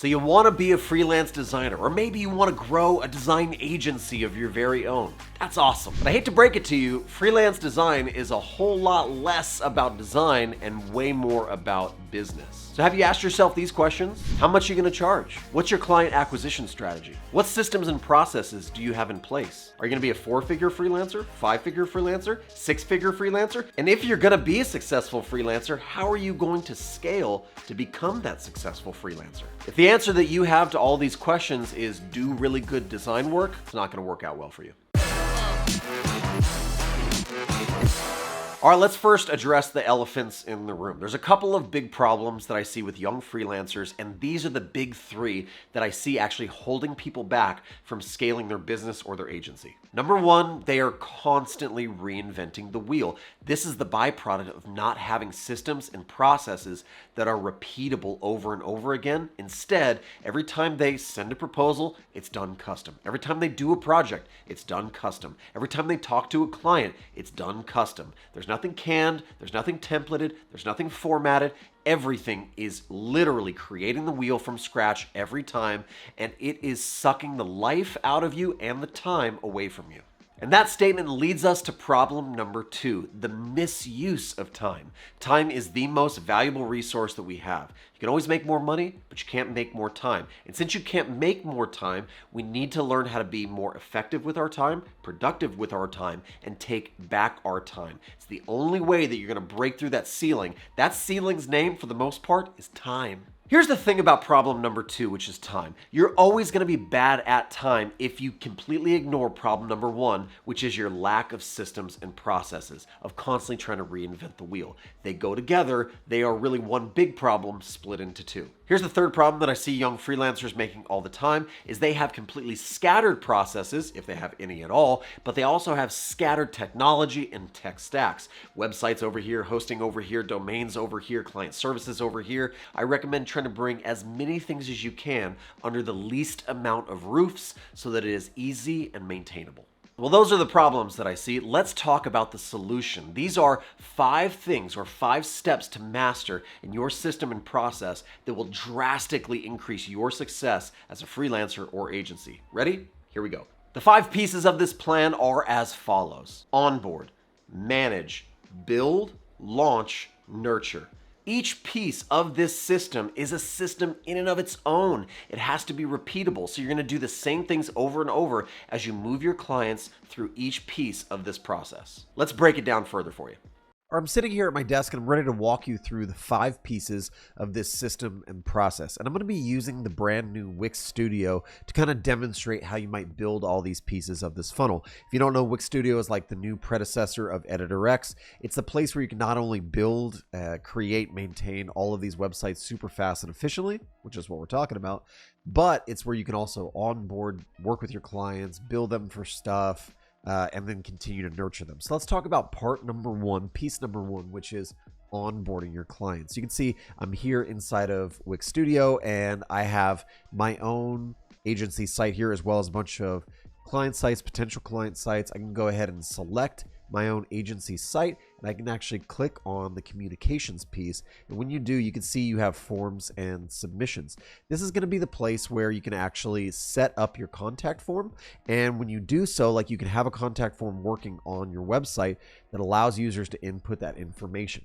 So you want to be a freelance designer, or maybe you want to grow a design agency of your very own. That's awesome. But I hate to break it to you, freelance design is a whole lot less about design and way more about business. So have you asked yourself these questions? How much are you going to charge? What's your client acquisition strategy? What systems and processes do you have in place? Are you going to be a 4-figure freelancer, 5-figure freelancer, 6-figure freelancer? And if you're going to be a successful freelancer, how are you going to scale to become that successful freelancer? If the answer that you have to all these questions is do really good design work, it's not going to work out well for you. All right, let's first address the elephants in the room. There's a couple of big problems that I see with young freelancers, and these are the big 3 that I see actually holding people back from scaling their business or their agency. Number 1, they are constantly reinventing the wheel. This is the byproduct of not having systems and processes that are repeatable over and over again. Instead, every time they send a proposal, it's done custom. Every time they do a project, it's done custom. Every time they talk to a client, it's done custom. There's nothing canned, there's nothing templated, there's nothing formatted. Everything is literally creating the wheel from scratch every time, and it is sucking the life out of you and the time away from you. And that statement leads us to problem number 2, the misuse of time. Time is the most valuable resource that we have. You can always make more money, but you can't make more time. And since you can't make more time, we need to learn how to be more effective with our time, productive with our time, and take back our time. It's the only way that you're going to break through that ceiling. That ceiling's name, for the most part, is time. Here's the thing about problem number 2, which is time. You're always going to be bad at time if you completely ignore problem number 1, which is your lack of systems and processes, of constantly trying to reinvent the wheel. They go together. They are really one big problem split into 2. Here's the third problem that I see young freelancers making all the time is they have completely scattered processes, if they have any at all, but they also have scattered technology and tech stacks. Websites over here, hosting over here, domains over here, client services over here. I recommend trying to bring as many things as you can under the least amount of roofs so that it is easy and maintainable. Well, those are the problems that I see. Let's talk about the solution. These are 5 things or 5 steps to master in your system and process that will drastically increase your success as a freelancer or agency. Ready? Here we go. The 5 pieces of this plan are as follows: onboard, manage, build, launch, nurture. Each piece of this system is a system in and of its own. It has to be repeatable. So you're going to do the same things over and over as you move your clients through each piece of this process. Let's break it down further for you. I'm sitting here at my desk and I'm ready to walk you through the 5 pieces of this system and process. And I'm going to be using the brand new Wix Studio to kind of demonstrate how you might build all these pieces of this funnel. If you don't know, Wix Studio is like the new predecessor of Editor X. It's the place where you can not only build, create, maintain all of these websites super fast and efficiently, which is what we're talking about, but it's where you can also onboard, work with your clients, build them for stuff, and then continue to nurture them. So let's talk about part number 1, piece number 1, which is onboarding your clients. You can see I'm here inside of Wix Studio and I have my own agency site here as well as a bunch of client sites, potential client sites. I can go ahead and select my own agency site and I can actually click on the communications piece. And when you do, you can see you have forms and submissions. This is going to be the place where you can actually set up your contact form. And when you do so, like you can have a contact form working on your website that allows users to input that information.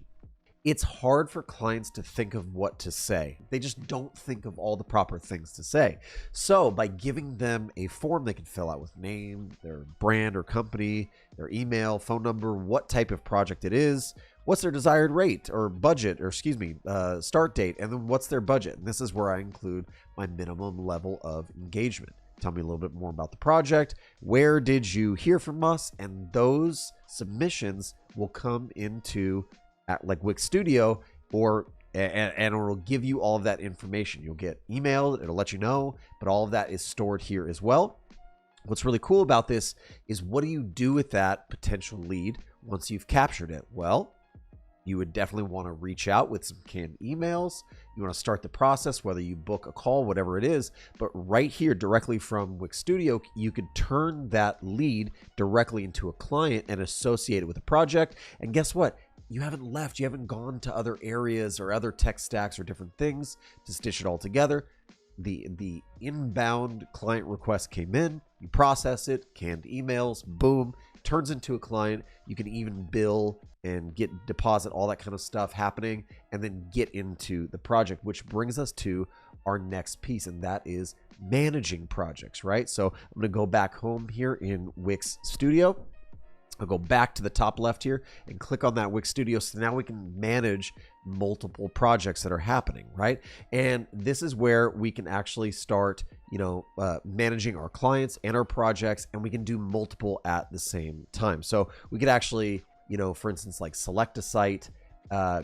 It's hard for clients to think of what to say. They just don't think of all the proper things to say. So by giving them a form they can fill out with name, their brand or company, their email, phone number, what type of project it is, what's their desired rate or budget, or start date, and then what's their budget. And this is where I include my minimum level of engagement. Tell me a little bit more about the project. Where did you hear from us? And those submissions will come into like Wix Studio, and it'll give you all of that information. You'll get emailed, it'll let you know, but all of that is stored here as well. What's really cool about this is what do you do with that potential lead once you've captured it? Well, you would definitely want to reach out with some canned emails. You want to start the process, whether you book a call, whatever it is. But right here, directly from Wix Studio, you could turn that lead directly into a client and associate it with a project. And guess what? You haven't left. You haven't gone to other areas or other tech stacks or different things to stitch it all together. the inbound client request came in, you process it, canned emails, boom, turns into a client. You can even bill and get deposit, all that kind of stuff happening, and then get into the project, which brings us to our next piece, and that is managing projects, right? So I'm going to go back home here in Wix Studio. I'll go back to the top left here and click on that Wix Studio. So now we can manage multiple projects that are happening, right? And this is where we can actually start, managing our clients and our projects, and we can do multiple at the same time. So we could actually, for instance, like select a site,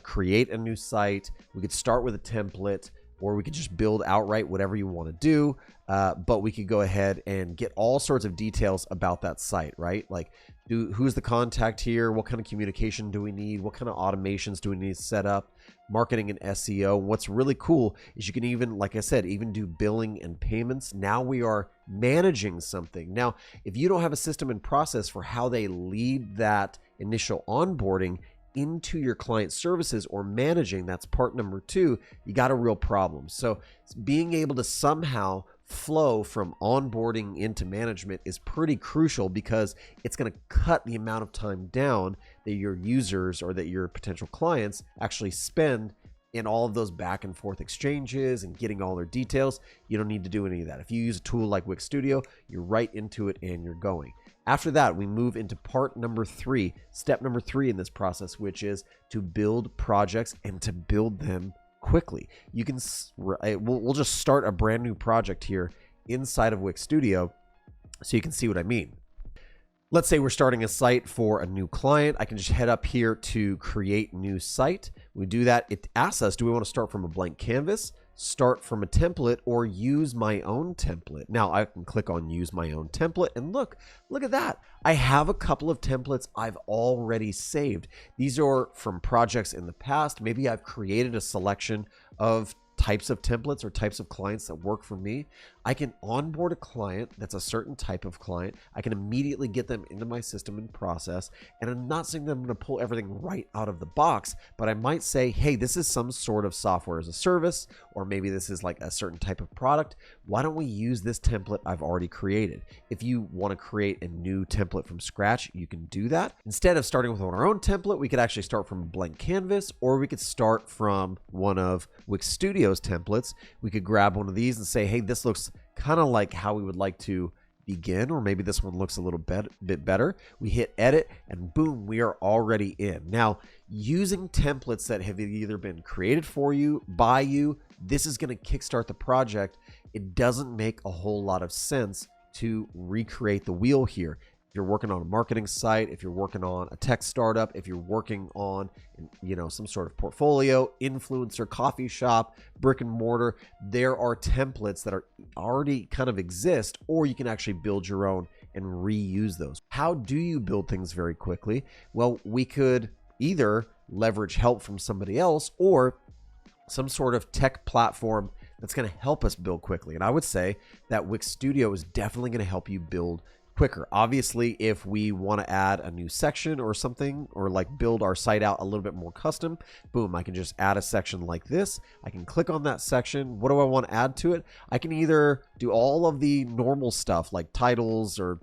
create a new site. We could start with a template, or we could just build outright whatever you want to do. But we could go ahead and get all sorts of details about that site, right? Like who's the contact here? What kind of communication do we need? What kind of automations do we need to set up? Marketing and SEO. What's really cool is you can even, like I said, even do billing and payments. Now we are managing something. Now, if you don't have a system and process for how they lead that initial onboarding into your client services or managing, that's part number 2, you got a real problem. So being able to somehow flow from onboarding into management is pretty crucial, because it's going to cut the amount of time down that your users or that your potential clients actually spend in all of those back and forth exchanges and getting all their details. You don't need to do any of that. If you use a tool like Wix Studio, you're right into it and you're going. After that, we move into part number 3, step number 3 in this process, which is to build projects and to build them quickly. You can, we'll just start a brand new project here inside of Wix Studio so you can see what I mean. Let's say we're starting a site for a new client. I can just head up here to create new site. We do that. It asks us, do we want to start from a blank canvas, start from a template, or use my own template? Now I can click on use my own template, and look at that. I have a couple of templates I've already saved. These are from projects in the past. Maybe I've created a selection of types of templates or types of clients that work for me. I can onboard a client that's a certain type of client. I can immediately get them into my system and process. And I'm not saying that I'm going to pull everything right out of the box, but I might say, hey, this is some sort of software as a service, or maybe this is like a certain type of product. Why don't we use this template I've already created? If you want to create a new template from scratch, you can do that. Instead of starting with our own template, we could actually start from a blank canvas, or we could start from one of Wix Studio's templates. We could grab one of these and say, hey, this looks kind of like how we would like to begin, or maybe this one looks a little bit better. We hit edit, and boom, we are already in. Now, using templates that have either been created for you, by you, this is going to kickstart the project. It doesn't make a whole lot of sense to recreate the wheel here. If you're working on a marketing site, if you're working on a tech startup, if you're working on, some sort of portfolio, influencer, coffee shop, brick and mortar, there are templates that are already kind of exist, or you can actually build your own and reuse those. How do you build things very quickly? Well, we could either leverage help from somebody else or some sort of tech platform that's going to help us build quickly. And I would say that Wix Studio is definitely going to help you build quicker. Obviously, if we want to add a new section or something, or like build our site out a little bit more custom, boom, I can just add a section like this. I can click on that section. What do I want to add to it? I can either do all of the normal stuff like titles or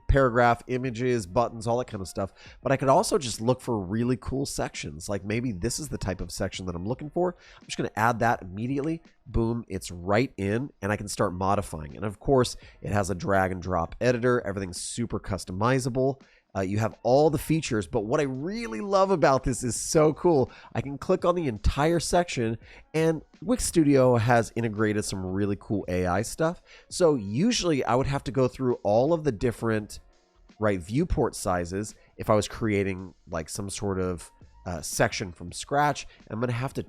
paragraph, images, buttons, all that kind of stuff. But I could also just look for really cool sections. Like maybe this is the type of section that I'm looking for. I'm just going to add that immediately. Boom, it's right in, and I can start modifying. And of course, it has a drag and drop editor. Everything's super customizable. You have all the features, but what I really love about this is so cool. I can click on the entire section, and Wix Studio has integrated some really cool AI stuff. So usually I would have to go through all of the different viewport sizes if I was creating like some sort of section from scratch. I'm going to have to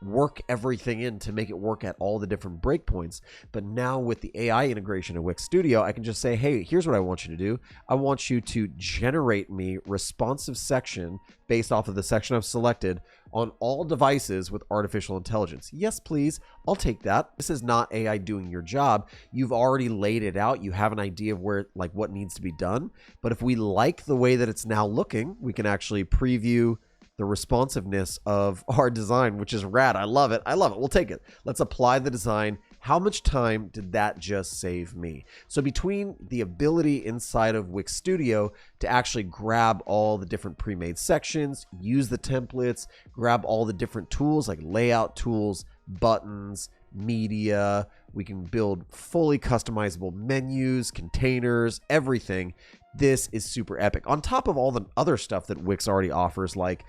work everything in to make it work at all the different breakpoints. But now with the AI integration of Wix Studio, I can just say, hey, here's what I want you to do. I want you to generate me responsive section based off of the section I've selected on all devices with artificial intelligence. Yes, please. I'll take that. This is not AI doing your job. You've already laid it out. You have an idea of where, what needs to be done. But if we like the way that it's now looking, we can actually preview the responsiveness of our design, which is rad. I love it. I love it. We'll take it. Let's apply the design. How much time did that just save me? So between the ability inside of Wix Studio to actually grab all the different pre-made sections, use the templates, grab all the different tools like layout tools, buttons, media, we can build fully customizable menus, containers, everything. This is super epic. On top of all the other stuff that Wix already offers, like,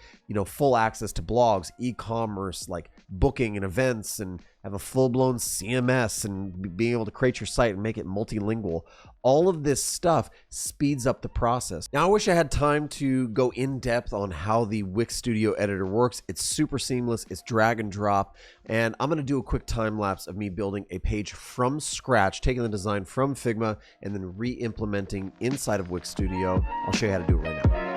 full access to blogs, e-commerce, like booking and events, and have a full-blown CMS and being able to create your site and make it multilingual. All of this stuff speeds up the process. Now, I wish I had time to go in depth on how the Wix Studio editor works. It's super seamless. It's drag and drop. And I'm going to do a quick time lapse of me building a page from scratch, taking the design from Figma and then re-implementing inside of Wix Studio. I'll show you how to do it right now.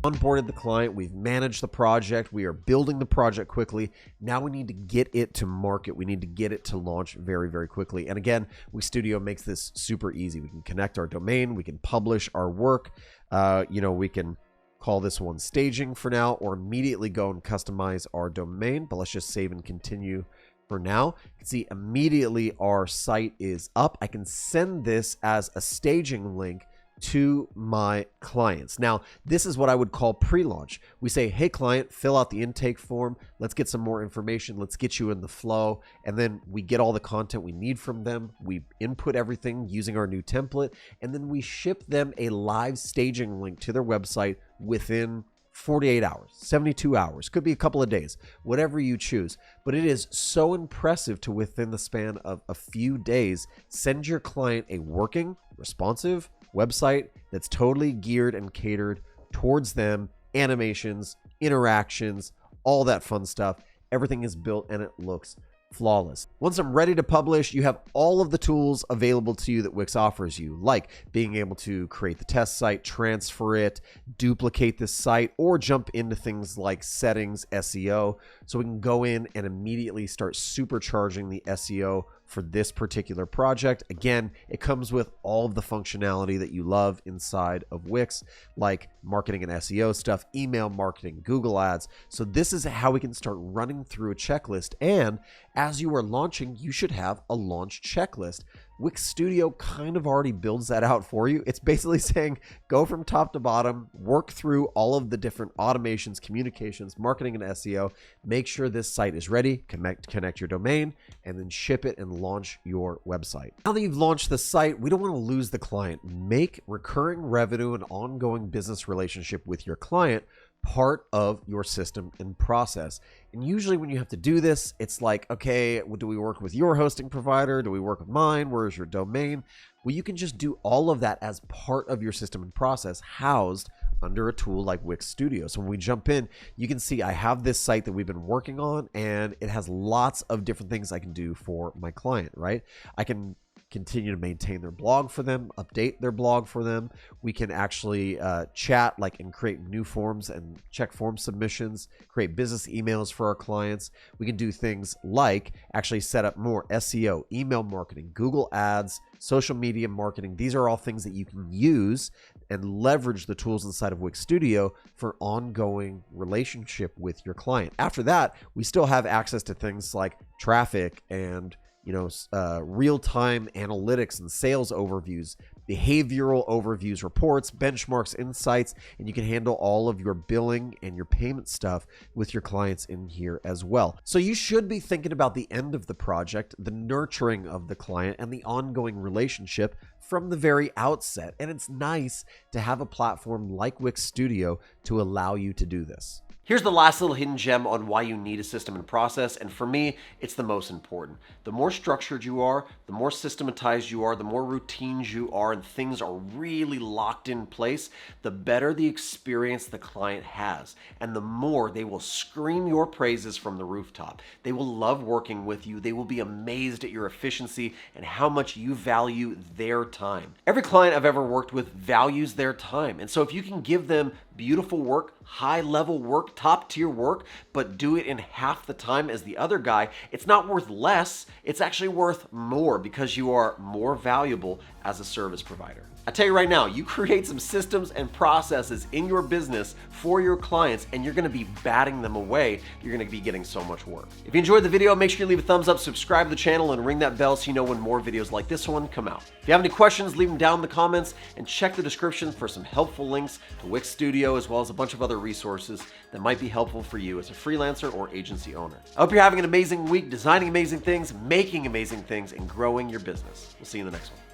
Onboarded the client, we've managed the project, we are building the project quickly. Now we need to get it to market. We need to get it to launch very, very quickly. And again, Wix Studio makes this super easy. We can connect our domain, we can publish our work. We can call this one staging for now, or immediately go and customize our domain. But let's just save and continue for now. You can see immediately our site is up. I can send this as a staging link to my clients. Now, this is what I would call pre-launch. We say, hey client, fill out the intake form. Let's get some more information. Let's get you in the flow. And then we get all the content we need from them. We input everything using our new template. And then we ship them a live staging link to their website within 48 hours, 72 hours, could be a couple of days, whatever you choose. But it is so impressive to, within the span of a few days, send your client a working, responsive website that's totally geared and catered towards them, animations, interactions, all that fun stuff. Everything is built and it looks flawless. Once I'm ready to publish, you have all of the tools available to you that Wix offers you, like being able to create the test site, transfer it, duplicate the site, or jump into things like settings, SEO. So we can go in and immediately start supercharging the SEO for this particular project. Again, it comes with all of the functionality that you love inside of Wix, like marketing and SEO stuff, email marketing, Google Ads. So this is how we can start running through a checklist. And as you are launching, you should have a launch checklist. Wix Studio kind of already builds that out for you. It's basically saying, go from top to bottom, work through all of the different automations, communications, marketing, and SEO. Make sure this site is ready, connect your domain, and then ship it and launch your website. Now that you've launched the site, we don't want to lose the client. Make recurring revenue and ongoing business relationship with your client part of your system and process. And usually when you have to do this, it's like, okay, do we work with your hosting provider? Do we work with mine? Where is your domain? Well, you can just do all of that as part of your system and process, housed under a tool like Wix Studio. So when we jump in, you can see I have this site that we've been working on, and it has lots of different things I can do for my client, right? I can continue to maintain their blog for them, update their blog for them. We can actually chat and create new forms and check form submissions, create business emails for our clients. We can do things like actually set up more SEO, email marketing, Google Ads, social media marketing. These are all things that you can use and leverage the tools inside of Wix Studio for ongoing relationship with your client. After that, we still have access to things like traffic and real-time analytics and sales overviews, behavioral overviews, reports, benchmarks, insights, and you can handle all of your billing and your payment stuff with your clients in here as well. So you should be thinking about the end of the project, the nurturing of the client, and the ongoing relationship from the very outset. And it's nice to have a platform like Wix Studio to allow you to do this. Here's the last little hidden gem on why you need a system and process, and for me, it's the most important. The more structured you are, the more systematized you are, the more routines you are, and things are really locked in place, the better the experience the client has, and the more they will scream your praises from the rooftop. They will love working with you. They will be amazed at your efficiency and how much you value their time. Every client I've ever worked with values their time, and so if you can give them beautiful work, high-level work, top-tier work, but do it in half the time as the other guy, it's not worth less, it's actually worth more because you are more valuable as a service provider. I tell you right now, you create some systems and processes in your business for your clients and you're gonna be batting them away. You're gonna be getting so much work. If you enjoyed the video, make sure you leave a thumbs up, subscribe to the channel, and ring that bell so you know when more videos like this one come out. If you have any questions, leave them down in the comments and check the description for some helpful links to Wix Studio as well as a bunch of other resources that might be helpful for you as a freelancer or agency owner. I hope you're having an amazing week, designing amazing things, making amazing things, and growing your business. We'll see you in the next one.